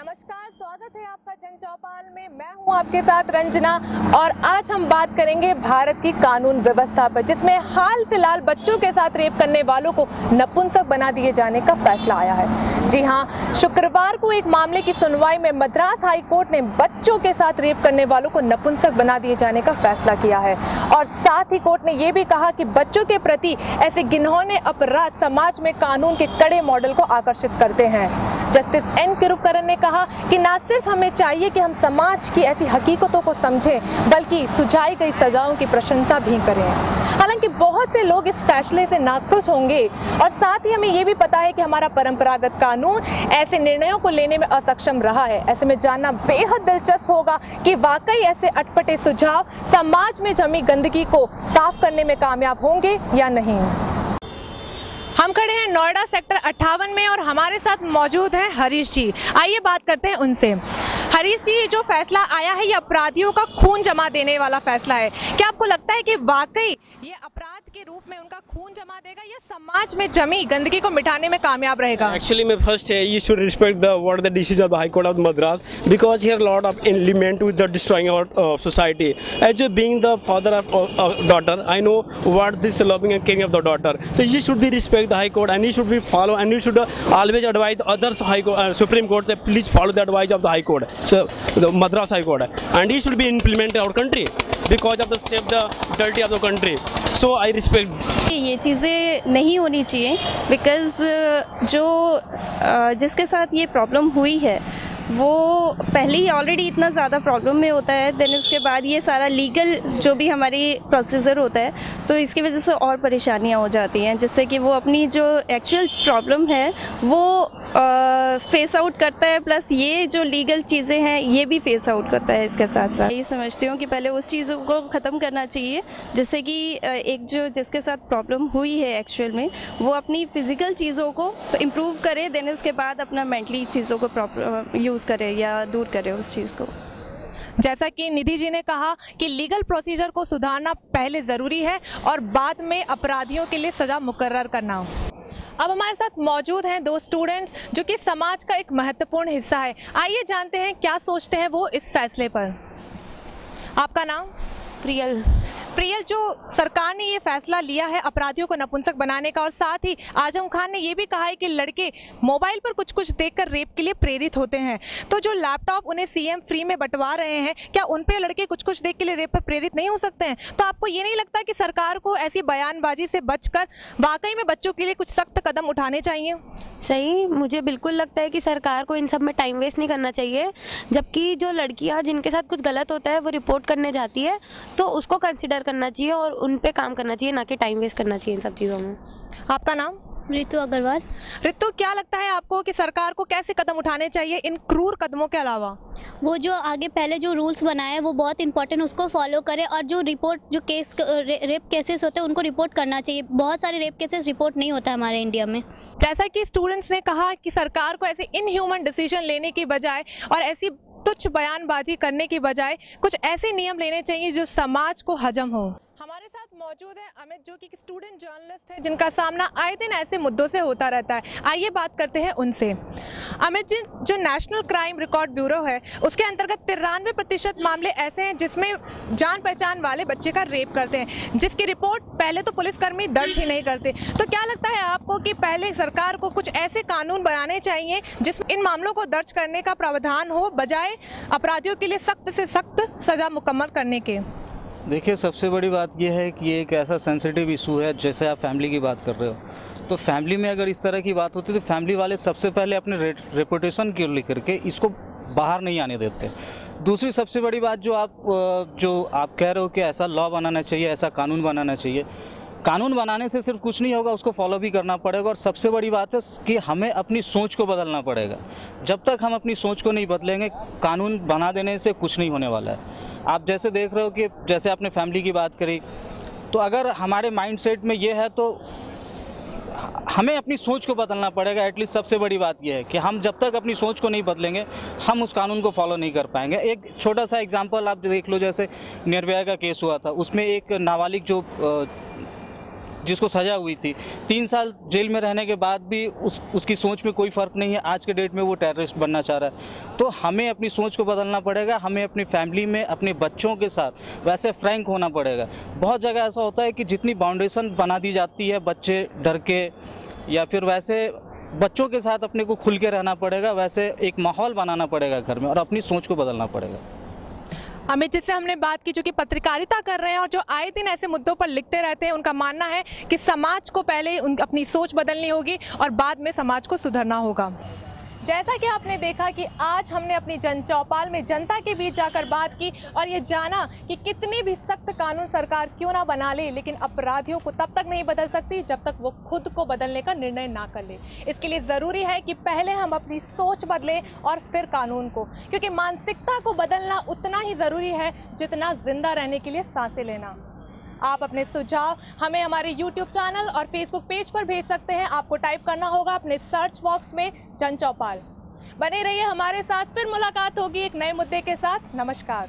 नमस्कार, स्वागत है आपका जन चौपाल में। मैं हूं आपके साथ रंजना और आज हम बात करेंगे भारत की कानून व्यवस्था पर, जिसमें हाल फिलहाल बच्चों के साथ रेप करने वालों को नपुंसक बना दिए जाने का फैसला आया है। जी हां, शुक्रवार को एक मामले की सुनवाई में मद्रास हाई कोर्ट ने बच्चों के साथ रेप करने वालों को नपुंसक बना दिए जाने का फैसला किया है और साथ ही कोर्ट ने यह भी कहा कि बच्चों के प्रति ऐसे घिनौने अपराध समाज में कानून के कड़े मॉडल को आकर्षित करते हैं। जस्टिस एन किरुकरन ने कहा कि न सिर्फ हमें चाहिए कि हम समाज की ऐसी हकीकतों को समझें, बल्कि सुझाई गई सजाओं की प्रशंसा भी करें। हालांकि बहुत से लोग इस फैसले से नाखुश होंगे और साथ ही हमें ये भी पता है कि हमारा परंपरागत कानून ऐसे निर्णयों को लेने में असक्षम रहा है। ऐसे में जानना बेहद दिलचस्प होगा कि वाकई ऐसे अटपटे सुझाव समाज में जमी गंदगी को साफ करने में कामयाब होंगे या नहीं। हम खड़े हैं नोएडा सेक्टर 58 में और हमारे साथ मौजूद हैं हरीश जी। आइए बात करते हैं उनसे। हरीश जी, ये जो फैसला आया है ये अपराधियों का खून जमा देने वाला फैसला है। क्या आपको लगता है कि वाकई ये अपराध के रूप में उनका खून जमा देगा या समाज में जमी गंदगी को मिटाने में कामयाब रहेगा? Actually, my first you should respect the decision of the High Court of Madras, because here a lot of element with the destroying our society. As being the father of daughter, I know what this loving and caring of the daughter. So you should be respect the High Court and you should be follow and you should always advise others High Court, Supreme Court that please follow the advice of the High Court, so the Madras High Court, and you should be implement our country because of the save the dirty of the country. So I respect. ये चीज़ें नहीं होनी चाहिए because जिसके साथ ये problem हुई है वो पहले ही ऑलरेडी इतना ज़्यादा प्रॉब्लम में होता है, देन उसके बाद ये सारा लीगल जो भी हमारी प्रोसीजर होता है तो इसकी वजह से और परेशानियां हो जाती हैं, जिससे कि वो अपनी जो एक्चुअल प्रॉब्लम है वो फेस आउट करता है, प्लस ये जो लीगल चीज़ें हैं ये भी फेस आउट करता है इसके साथ साथ। ये समझती हूँ कि पहले उस चीज़ों को ख़त्म करना चाहिए जिससे कि एक जो जिसके साथ प्रॉब्लम हुई है एक्चुअल में वो अपनी फिजिकल चीज़ों को इम्प्रूव करे, देन उसके बाद अपना मेंटली चीज़ों को यूज़ करे या दूर करे उस चीज़ को। जैसा कि निधि जी ने कहा कि लीगल प्रोसीजर को सुधारना पहले जरूरी है और बाद में अपराधियों के लिए सजा मुकर्रर करना। अब हमारे साथ मौजूद हैं दो स्टूडेंट्स जो कि समाज का एक महत्वपूर्ण हिस्सा है। आइए जानते हैं क्या सोचते हैं वो इस फैसले पर। आपका नाम? प्रियल। प्रियल, जो सरकार ने ये फैसला लिया है अपराधियों को नपुंसक बनाने का और साथ ही आजम खान ने ये भी कहा है कि लड़के मोबाइल पर कुछ कुछ देखकर रेप के लिए प्रेरित होते हैं, तो जो लैपटॉप उन्हें सीएम फ्री में बंटवा रहे हैं, क्या उन पे लड़के कुछ कुछ देख के लिए रेप पर प्रेरित नहीं हो सकते हैं? तो आपको ये नहीं लगता कि सरकार को ऐसी बयानबाजी से बचकर वाकई में बच्चों के लिए कुछ सख्त कदम उठाने चाहिए? सही, मुझे बिल्कुल लगता है कि सरकार को इन सब में टाइम वेस्ट नहीं करना चाहिए, जबकि जो लड़कियां जिनके साथ कुछ गलत होता है वो रिपोर्ट करने जाती है तो उसको कंसिडर करना चाहिए और उन पे काम करना चाहिए, ना कि टाइम वेस्ट करना चाहिए इन सब चीज़ों में। आपका नाम? रितु अग्रवाल। रितु, क्या लगता है आपको कि सरकार को कैसे कदम उठाने चाहिए इन क्रूर कदमों के अलावा? वो जो आगे पहले जो रूल्स बनाए हैं वो बहुत इंपॉर्टेंट, उसको फॉलो करे और जो रिपोर्ट जो केस रेप केसेस होते हैं उनको रिपोर्ट करना चाहिए। बहुत सारे रेप केसेस रिपोर्ट नहीं होता हमारे इंडिया में। जैसा कि स्टूडेंट्स ने कहा कि सरकार को ऐसे इनह्यूमन डिसीजन लेने की बजाय और ऐसी तुच्छ बयानबाजी करने की बजाय कुछ ऐसे नियम लेने चाहिए जो समाज को हजम हो। हमारे साथ मौजूद है अमित, जो कि स्टूडेंट जर्नलिस्ट है जिनका सामना आए दिन ऐसे मुद्दों से होता रहता है। आइए बात करते हैं उनसे। अमित जी, जो नेशनल क्राइम रिकॉर्ड ब्यूरो है उसके अंतर्गत 93% मामले ऐसे हैं जिसमें जान पहचान वाले बच्चे का रेप करते हैं, जिसकी रिपोर्ट पहले तो पुलिसकर्मी दर्ज ही नहीं करते। तो क्या लगता है आपको कि पहले सरकार को कुछ ऐसे कानून बनाने चाहिए जिसमें इन मामलों को दर्ज करने का प्रावधान हो, बजाय अपराधियों के लिए सख्त से सख्त सजा मुकम्मल करने के? देखिए, सबसे बड़ी बात यह है कि ये एक ऐसा सेंसिटिव इशू है, जैसे आप फैमिली की बात कर रहे हो, तो फैमिली में अगर इस तरह की बात होती है तो फैमिली वाले सबसे पहले अपने रेपुटेशन को लेकर के इसको बाहर नहीं आने देते। दूसरी सबसे बड़ी बात जो आप कह रहे हो कि ऐसा लॉ बनाना चाहिए, ऐसा कानून बनाना चाहिए, कानून बनाने से सिर्फ कुछ नहीं होगा, उसको फॉलो भी करना पड़ेगा। और सबसे बड़ी बात है कि हमें अपनी सोच को बदलना पड़ेगा। जब तक हम अपनी सोच को नहीं बदलेंगे, कानून बना देने से कुछ नहीं होने वाला है। आप जैसे देख रहे हो कि जैसे आपने फैमिली की बात करी, तो अगर हमारे माइंडसेट में ये है तो हमें अपनी सोच को बदलना पड़ेगा। एटलीस्ट सबसे बड़ी बात यह है कि हम जब तक अपनी सोच को नहीं बदलेंगे हम उस कानून को फॉलो नहीं कर पाएंगे। एक छोटा सा एग्जांपल आप देख लो, जैसे निर्भया का केस हुआ था, उसमें एक नाबालिग जो जिसको सजा हुई थी, 3 साल जेल में रहने के बाद भी उसकी सोच में कोई फ़र्क नहीं है। आज के डेट में वो टेररिस्ट बनना चाह रहा है। तो हमें अपनी सोच को बदलना पड़ेगा, हमें अपनी फैमिली में अपने बच्चों के साथ वैसे फ्रैंक होना पड़ेगा। बहुत जगह ऐसा होता है कि जितनी बाउंडेशन बना दी जाती है बच्चे डर के, या फिर वैसे बच्चों के साथ अपने को खुल के रहना पड़ेगा, वैसे एक माहौल बनाना पड़ेगा घर में और अपनी सोच को बदलना पड़ेगा। अमित, जिससे हमने बात की, जो कि पत्रकारिता कर रहे हैं और जो आए दिन ऐसे मुद्दों पर लिखते रहते हैं, उनका मानना है कि समाज को पहले अपनी सोच बदलनी होगी और बाद में समाज को सुधरना होगा। जैसा कि आपने देखा कि आज हमने अपनी जन चौपाल में जनता के बीच जाकर बात की और ये जाना कि कितनी भी सख्त कानून सरकार क्यों ना बना ले, लेकिन अपराधियों को तब तक नहीं बदल सकती जब तक वो खुद को बदलने का निर्णय ना कर ले। इसके लिए जरूरी है कि पहले हम अपनी सोच बदलें और फिर कानून को, क्योंकि मानसिकता को बदलना उतना ही जरूरी है जितना जिंदा रहने के लिए सांसें लेना। आप अपने सुझाव हमें हमारे YouTube चैनल और Facebook पेज पर भेज सकते हैं। आपको टाइप करना होगा अपने सर्च बॉक्स में जन चौपाल। बने रहिए हमारे साथ, फिर मुलाकात होगी एक नए मुद्दे के साथ। नमस्कार।